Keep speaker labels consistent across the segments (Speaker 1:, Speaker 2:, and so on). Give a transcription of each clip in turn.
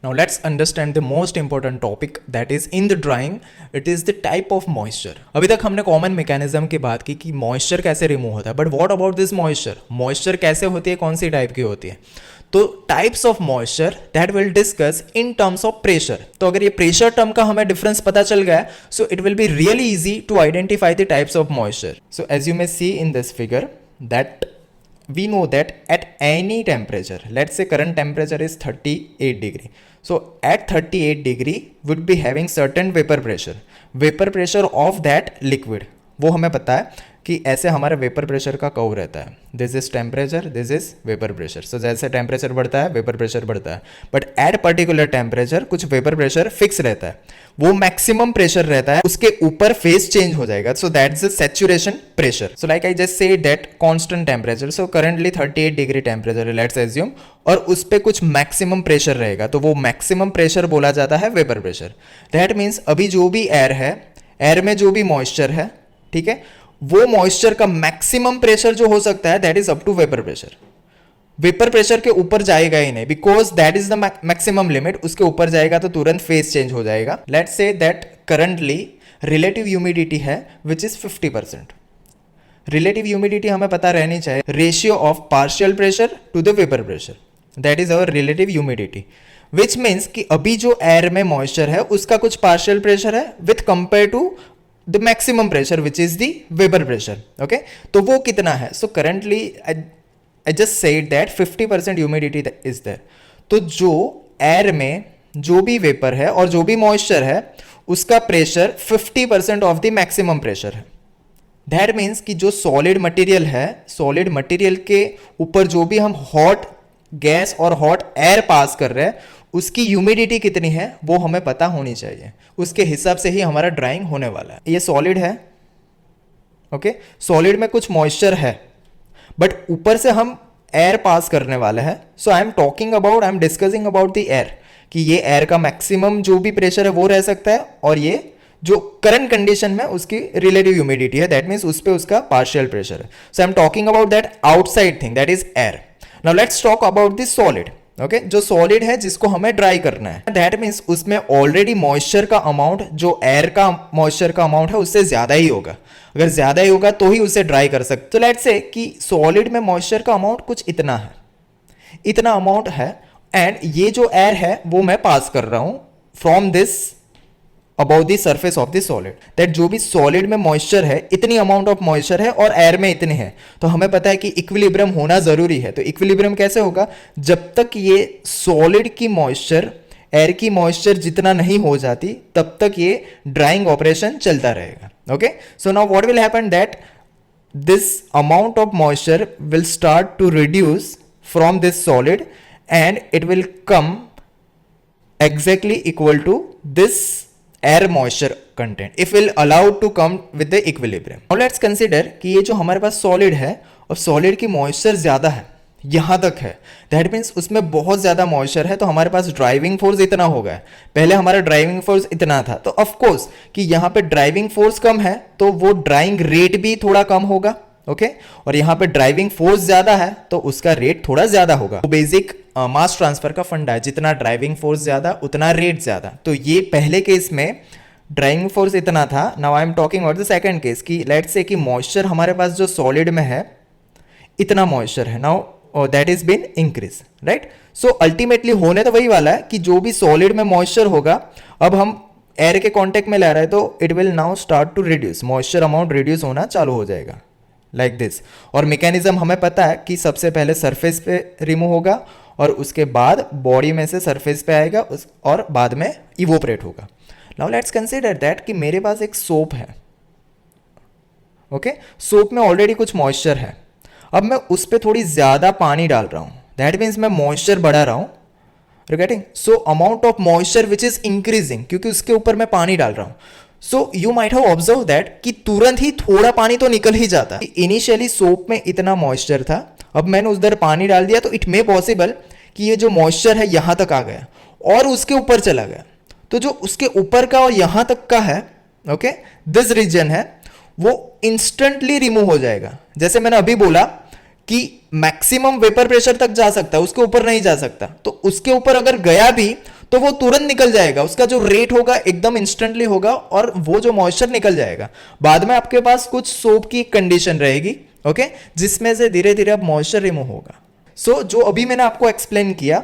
Speaker 1: Now let's understand the most important topic that is in the drying. It is the type of moisture. अभी तक हमने common mechanism की बात की कि मॉइस्चर कैसे रिमूव होता है, but what about this moisture? Moisture कैसे होती है, कौन सी टाइप की होती है? तो types of moisture that will discuss in terms of pressure. तो अगर ये प्रेशर टर्म का हमें डिफरेंस पता चल गया, so it will be really easy to identify the types of moisture. So as you may see in this figure that we know that at any temperature, let's say current temperature is 38 degree, so at 38 degree would be having certain vapor pressure of that liquid. वो हमें पता है कि ऐसे हमारा vapour pressure का curve रहता है. This is temperature, this is vapour pressure. So जैसे टेम्परेचर बढ़ता है वेपर प्रेशर बढ़ता है, बट एट पर्टिकुलर टेम्परेचर कुछ वेपर प्रेशर फिक्स रहता है, वो मैक्सिमम प्रेशर रहता है, उसके ऊपर फेज चेंज हो जाएगा. So that is saturation pressure. So like I just say that constant temperature, so currently 38 degree temperature let's assume, और उस पर कुछ मैक्सिमम प्रेशर रहेगा, तो वो मैक्सिमम प्रेशर बोला जाता है वेपर प्रेशर. दैट मीन्स अभी जो भी एयर है, एयर में जो भी मॉइस्चर है, ठीक है, वो मॉइस्चर का मैक्सिमम प्रेशर जो हो सकता है that is up to vapour pressure. Vapour pressure के ऊपर जाएगा ही नहीं, because that is the maximum limit. उसके ऊपर जाएगा तो तुरंत फेज चेंज हो जाएगा. Let's say that currently relative humidity है विच इज 50%. रिलेटिव ह्यूमिडिटी हमें पता रहनी चाहिए, ratio of partial pressure to the vapour pressure, that is our relative humidity. Which means कि अभी जो एयर में मॉइस्चर है उसका कुछ पार्शियल प्रेशर है with compare to the maximum pressure which is the vapor pressure. Okay, तो वो कितना है? So currently I just said that 50% humidity is there. तो जो एयर में जो भी वेपर है और जो भी मॉइस्चर है उसका pressure 50% of the maximum pressure है. दैट मीन्स कि जो सॉलिड मटेरियल है, सॉलिड मटेरियल के ऊपर जो भी हम हॉट गैस और हॉट एयर पास कर रहे हैं उसकी ह्यूमिडिटी कितनी है वो हमें पता होनी चाहिए. उसके हिसाब से ही हमारा ड्राइंग होने वाला है. ये सॉलिड है, ओके, सॉलिड में कुछ मॉइस्चर है, बट ऊपर से हम एयर पास करने वाले हैं. So I am discussing about the air, कि ये एयर का मैक्सिमम जो भी प्रेशर है वो रह सकता है, और ये जो करंट कंडीशन में उसकी रिलेटिव ह्यूमिडिटी है, दैट मीन्स उस पर उसका पार्शियल प्रेशर है. So I am talking about that outside thing, that is air. Now let's talk about the solid. Okay, जो सॉलिड है जिसको हमें ड्राई करना है, दैट मीन्स उसमें ऑलरेडी मॉइस्चर का अमाउंट जो एयर का मॉइस्चर का अमाउंट है उससे ज्यादा ही होगा. अगर ज्यादा ही होगा तो ही उसे ड्राई कर सकते. तो लेट्स से कि सॉलिड में मॉइस्चर का अमाउंट कुछ इतना है, इतना अमाउंट है, एंड ये जो एयर है वो मैं पास कर रहा हूं from this about the surface of the solid. That जो भी सॉलिड में मॉइस्चर है, इतनी अमाउंट ऑफ मॉइस्चर है और एयर में इतने है, तो हमें पता है कि इक्विलिब्रियम होना जरूरी है. तो इक्विलिब्रियम कैसे होगा? जब तक ये सॉलिड की मॉइस्चर एयर की मॉइस्चर जितना नहीं हो जाती तब तक ये ड्राइंग ऑपरेशन चलता रहेगा. Okay, so now what will happen that this amount of moisture will start to reduce from this solid and it will come exactly equal to this air moisture content if will allowed to come with the equilibrium. Now let's consider कि ये जो हमारे पास solid है और solid की moisture ज़्यादा है, यहाँ तक है, दैट मीन्स उसमें बहुत ज़्यादा मॉइस्चर है, तो हमारे पास ड्राइविंग फोर्स इतना होगा. पहले हमारा ड्राइविंग फोर्स इतना था, तो ऑफ कोर्स कि यहाँ पे ड्राइविंग फोर्स कम है तो वो ड्राइंग रेट भी थोड़ा कम होगा. ओके, और यहाँ पे ड्राइविंग फोर्स ज़्यादा है तो उसका रेट थोड़ा ज़्यादा होगा. तो बेसिक मास ट्रांसफर का फंडा है, जितना ड्राइविंग फोर्स ज़्यादा उतना रेट ज़्यादा. तो ये पहले केस में ड्राइविंग फोर्स इतना था. Now I am talking about the second case कि लेट्स से कि मॉइस्चर हमारे पास जो सॉलिड में है इतना मॉइस्चर है, now that is been increase, right. So ultimately होने तो वही वाला है कि जो भी सॉलिड में मॉइस्चर होगा, अब हम एयर के कॉन्टेक्ट में ला रहे हैं तो it will now start to reduce, moisture amount reduce होना चालू हो जाएगा लाइक दिस. और मैकेनिज्म हमें पता है कि सबसे पहले सरफेस पे रिमूव होगा और उसके बाद बॉडी में से सरफेस पे आएगा और बाद में इवोपरेट होगा. नाउ लेट्स कंसीडर दैट कि मेरे पास एक सोप है. ओके, सोप में ऑलरेडी कुछ मॉइस्चर है, अब मैं उस पर थोड़ी ज़्यादा पानी डाल रहा हूँ, दैट मीन्स मैं मॉइस्चर बढ़ा रहा हूँ. Getting? So amount of moisture which is increasing, क्योंकि उसके ऊपर मैं पानी डाल रहा हूँ. So you might have observe that कि तुरंत ही थोड़ा पानी तो निकल ही जाता है. इनिशियली सोप में इतना मॉइस्चर था, अब मैंने उधर पानी डाल दिया, तो इट मे पॉसिबल कि ये जो मॉइस्चर है यहाँ तक आ गया और उसके ऊपर चला गया. तो जो उसके ऊपर का और यहाँ तक का है, ओके, दिस रीजन है, वो इंस्टेंटली रिमूव हो जाएगा. जैसे मैंने अभी बोला कि मैक्सिमम वेपर प्रेशर तक जा सकता है, उसके ऊपर नहीं जा सकता. तो उसके ऊपर अगर गया भी तो वो तुरंत निकल जाएगा, उसका जो रेट होगा एकदम इंस्टेंटली होगा और वो जो मॉइस्चर निकल जाएगा। बाद में आपके पास कुछ सोप की कंडीशन रहेगी, ओके, जिसमें से धीरे धीरे अब मॉइस्चर रिमूव होगा। सो जो अभी मैंने आपको एक्सप्लेन किया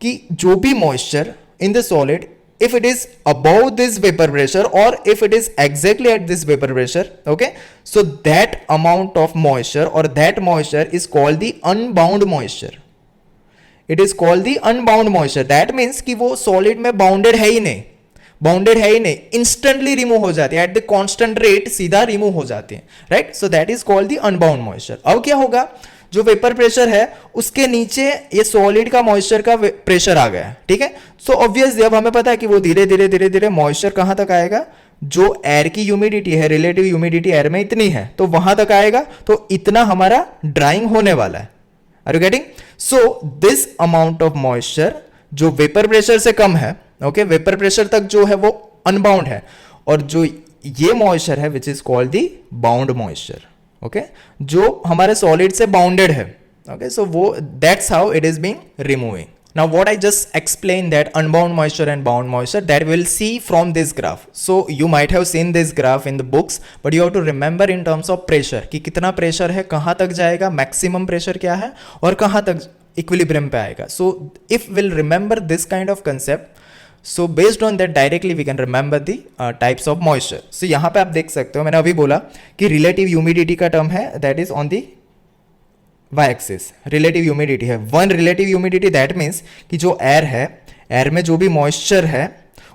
Speaker 1: कि जो भी moisture in the solid, if it is above this vapor pressure or if it is exactly at this vapor pressure, okay, so that amount of moisture or that moisture is called the unbound moisture. It is called the unbound moisture. That means कि वो solid में bounded है ही नहीं, bounded है ही नहीं, instantly remove हो जाती है, एट द कांस्टेंट रेट सीधा रिमूव हो जाती है, right. So that is called the unbound moisture. अब क्या होगा, जो वेपर प्रेशर है उसके नीचे ये सॉलिड का मॉइस्चर का प्रेशर आ गया, ठीक है। सो ऑब्वियसली अब हमें पता है कि वो धीरे धीरे धीरे धीरे मॉइस्चर कहां तक आएगा, जो एयर की ह्यूमिडिटी है, रिलेटिव ह्यूमिडिटी एयर में इतनी है तो वहां तक आएगा, तो इतना हमारा ड्राइंग होने वाला है। Are you getting? So this amount of moisture जो वेपर प्रेशर से कम है, ओके, वेपर प्रेशर तक जो है वो अनबाउंड है, और जो ये मॉइस्चर है which is called the bound moisture, okay, जो हमारे सॉलिड से बाउंडेड है, ओके। सो वो that's how it is being removing. Now what I just explained, that unbound moisture and bound moisture, that we'll see from this graph. So you might have seen this graph in the books, but you have to remember in terms of pressure कि कितना pressure है, कहाँ तक जाएगा, maximum pressure क्या है और कहाँ तक इक्विलिब्रियम पे आएगा। So if we'll remember this kind of concept, so based on that directly we can remember the types of moisture. So यहाँ पे आप देख सकते हो, मैंने अभी बोला कि relative humidity का टर्म है, that is on the y axis, relative humidity है। One relative humidity that means कि जो एयर है, एयर में जो भी मॉइस्चर है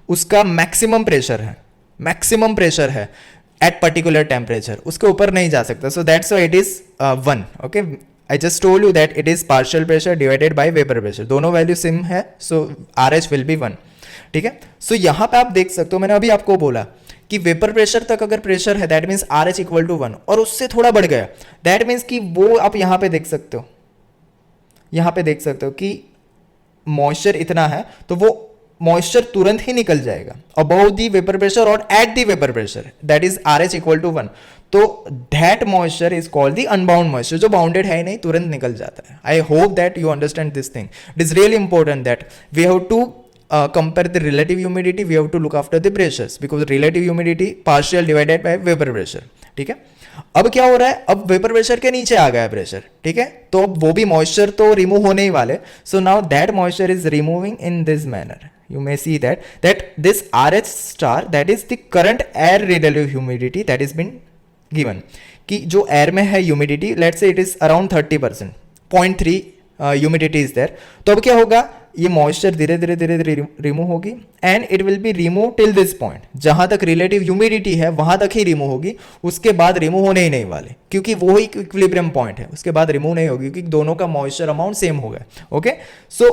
Speaker 1: उसका मैक्सिमम प्रेशर है, मैक्सिमम प्रेशर है एट पर्टिकुलर टेम्परेचर, उसके ऊपर नहीं जा सकता। So that's why it is one, okay. I just told you that it is partial pressure divided by vapour pressure, दोनों वैल्यू सेम है, so RH will be one वन, ठीक है। सो यहाँ पे आप देख सकते हो, मैंने अभी आपको बोला कि वेपर प्रेशर तक अगर प्रेशर है that means R H equal to one, और उससे थोड़ा बढ़ गया दैट मीन्स कि वो आप यहाँ पे देख सकते हो, यहाँ पे देख सकते हो कि मॉइस्चर इतना है तो वो मॉइस्चर तुरंत ही निकल जाएगा अबव द वेपर प्रेशर और at the vapour pressure, that is R H equal to one. तो that moisture is called the unbound moisture, जो बाउंडेड है ही नहीं, तुरंत निकल जाता है। I hope that you understand this thing. It is really important that we have to compare the relative humidity, we have to look after the pressures because relative humidity partial divided by vapor pressure, ठीक है। अब क्या हो रहा है, अब vapour pressure के नीचे आ गया है प्रेशर, ठीक है, तो अब वो भी मॉइस्चर तो रिमूव होने ही वाले। So now that moisture is removing in this manner, you may see that this RH star, that is the current air relative humidity that is been given, कि जो एयर में है humidity, let's say it is around 30%, 0.3 humidity is there. तो अब क्या होगा, ये moisture धीरे धीरे धीरे धीरे रिमूव होगी and it will be remove till this point, जहां तक रिलेटिव ह्यूमिडिटी है वहां तक ही रिमूव होगी, उसके बाद रिमूव होने ही नहीं वाले, क्योंकि वो ही इक्विलिब्रियम पॉइंट है, उसके बाद रिमूव नहीं होगी क्योंकि दोनों का मॉइस्चर अमाउंट सेम होगा, ओके। सो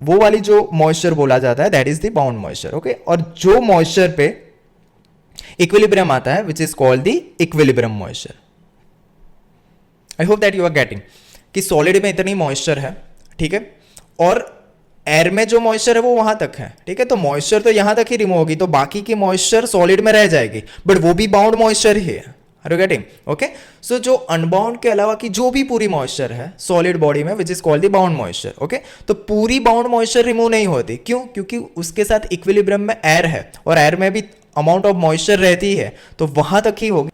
Speaker 1: वो वाली जो मॉइस्चर बोला जाता है that is the bound moisture, okay. और जो मॉइस्चर पे इक्विलिब्रियम आता है which is called the equilibrium moisture. I hope that you are getting कि सॉलिड में इतनी मॉइस्चर है, ठीक है, और एयर में जो मॉइस्चर है वो वहां तक है, ठीक है, तो मॉइस्चर तो यहां तक ही रिमूव होगी, तो बाकी की मॉइस्चर सॉलिड में रह जाएगी, बट वो भी बाउंड मॉइस्चर ही है। Are you getting? Okay. So जो अनबाउंड के अलावा की जो भी पूरी मॉइस्चर है सॉलिड बॉडी में विच is called the bound moisture, okay. तो पूरी बाउंड मॉइस्चर रिमूव नहीं होती, क्यों? क्योंकि उसके साथ इक्विलिब्रियम में एयर है और एयर में भी अमाउंट ऑफ मॉइस्चर रहती है, तो वहां तक ही होगी।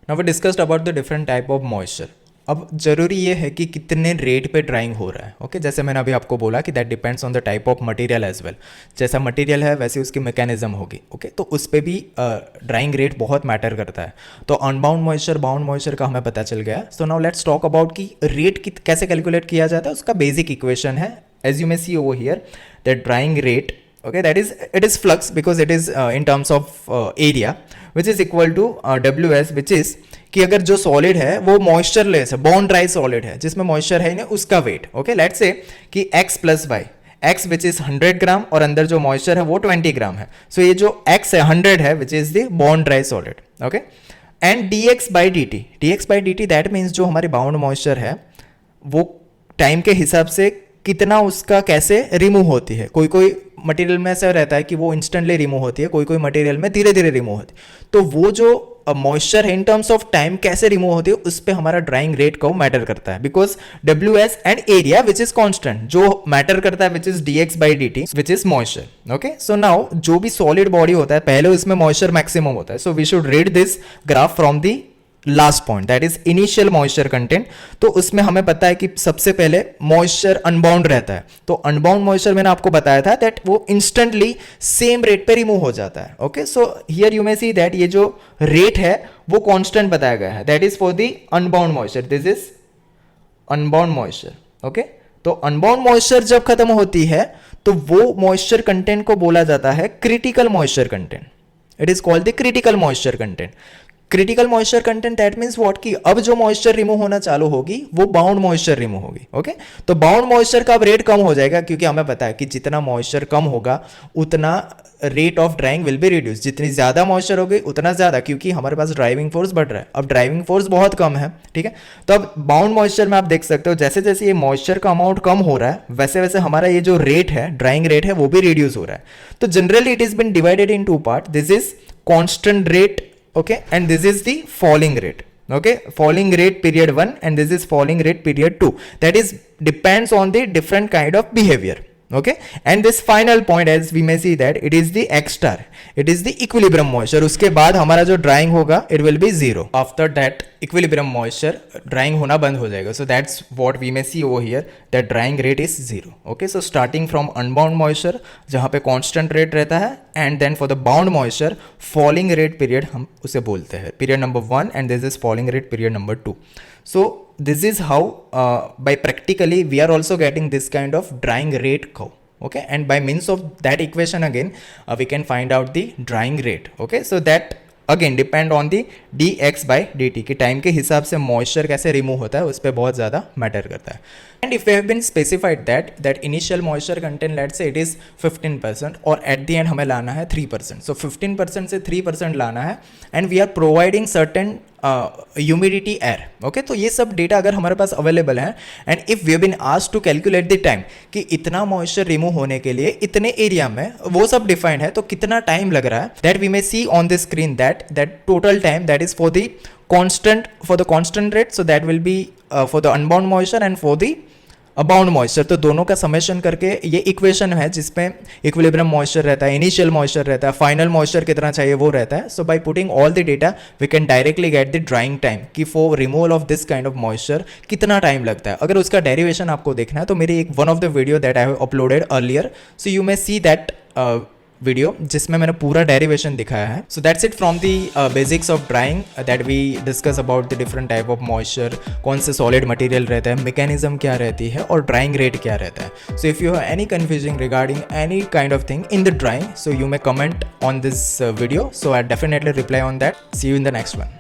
Speaker 1: Now we discussed about the different type of moisture. अब जरूरी ये है कि कितने रेट पे ड्राइंग हो रहा है, ओके। जैसे मैंने अभी आपको बोला कि that depends on the type of material as well, जैसा मटेरियल है वैसे उसकी मैकेनिज्म होगी, ओके। तो उस पर भी ड्राइंग रेट बहुत मैटर करता है। तो अनबाउंड मॉइस्चर, बाउंड मॉइस्चर का हमें पता चल गया। So now let's talk about कि रेट कैसे कैलकुलेट किया जाता है, उसका बेसिक इक्वेशन है, as you may see over here that drying rate, okay, that is it is flux because it is in terms of area which is equal to ws, which is कि अगर जो solid है वो मॉइस्चरलेस है, bond dry solid है जिसमें moisture है ही नहीं, उसका वेट, ओके। लेट्स से कि x plus Y, x which is 100 gram और अंदर जो मॉइस्चर है वो 20 ग्राम है। सो ये जो x है 100 है which is the bond dry solid, okay. And dx by dt that means जो हमारी बाउंड मॉइस्चर है वो टाइम के हिसाब से कितना उसका कैसे रिमूव होती है। कोई कोई मटेरियल में ऐसा रहता है कि वो इंस्टेंटली रिमूव होती है, कोई कोई मटेरियल में धीरे धीरे रिमूव होती है। तो वो जो moisture in terms of time कैसे रिमूव होती है उस पे हमारा ड्राइंग रेट को मैटर करता है, because WS and area which is constant जो मैटर करता है which is dx/dt which is moisture. Okay, so now जो भी सॉलिड बॉडी होता है पहले उसमें मॉइस्चर मैक्सिमम होता है, so we should read this graph from the last point that is initial moisture content. तो उसमें हमें पता है कि सबसे पहले मॉइस्चर अनबाउंड रहता है, तो अनबाउंड मॉइस्चर मैंने आपको बताया था दैट वो इंस्टेंटली सेम रेट पे रिमूव हो जाता है। Okay, so here you may see that ये जो रेट है वो कांस्टेंट बताया गया है, that is for the unbound moisture, this is unbound moisture. Okay, तो अनबाउंड मॉइस्चर जब खत्म होती है तो वो मॉइस्चर कंटेंट को बोला जाता है critical moisture content. It is called the critical moisture content. Critical moisture content that means what कि अब जो मॉइस्चर रिमूव होना चालू होगी वो बाउंड मॉइस्चर रिमूव होगी। ओके, तो बाउंड मॉइस्चर का अब रेट कम हो जाएगा, क्योंकि हमें पता है कि जितना मॉइस्चर कम होगा उतना rate of drawing will be reduce, जितनी ज्यादा मॉइस्चर होगी उतना ज्यादा, क्योंकि हमारे पास ड्राइविंग फोर्स बढ़ रहा है। अब ड्राइविंग फोर्स बहुत कम है, ठीक है, तो अब बाउंड मॉइस्चर में आप देख सकते हो जैसे जैसे ये मॉइस्चर का अमाउंट कम हो रहा है वैसे वैसे हमारा ये जो रेट है, ड्राइंग रेट है, वो भी रिड्यूस हो रहा है। तो generally it is been divided into part, this is constant rate, okay, and this is the falling rate, okay, falling rate period 1 and this is falling rate period 2, that is depends on the different kind of behavior। okay, and this final point as we may see that it is the x star, it is the equilibrium moisture। उसके बाद हमारा जो drying होगा it will be 0, after that equilibrium moisture drying होना बंद हो जाएगा। so that's what we may see over here that drying rate is 0। okay, so starting from unbound moisture जहाँ पे constant rate रहता है and then for the bound moisture falling rate period हम उसे बोलते हैं period number 1 and this is falling rate period number 2। so this is how by practically we are also getting this kind of drying rate curve। okay, and by means of that equation again we can find out the drying rate। okay, so that again depend on the dx/dt कि time के हिसाब से moisture कैसे remove होता है उस पर बहुत ज़्यादा मैटर करता है। And if you have been specified that initial moisture content let say it is 15% और एट द एंड हमें लाना है 3%, सो 15% से 3% लाना है and we are providing certain humidity air. Okay, तो ये सब डेटा अगर हमारे पास अवेलेबल है and if we have been asked to calculate the time कि इतना मॉइस्चर रिमूव होने के लिए इतने एरिया में वो सब डिफाइंड है, तो कितना टाइम लग रहा है that we may see on the screen that total time that is for the constant rate, so that will be for the unbound moisture and for the abound moisture. तो दोनों का summation करके ये equation है जिसमें equilibrium moisture रहता है, initial moisture रहता है, फाइनल मॉइस्चर कितना चाहिए वो रहता है। So by putting all the data we can directly get the drying time कि for removal of this kind of moisture कितना टाइम लगता है। अगर उसका डेरिवेशन आपको देखना है तो मेरी एक one of the video that I have uploaded earlier, so you may see that video जिसमें मैंने पूरा डेरिवेशन दिखाया है। So that's it from the basics of drying that we discuss about the different type of moisture, कौन से solid material रहता है, mechanism क्या रहती है और ड्राइंग रेट क्या रहता है। So if you have any confusing regarding any kind of thing in the drying, so you may comment on this video, so I definitely reply on that. See you in the next one.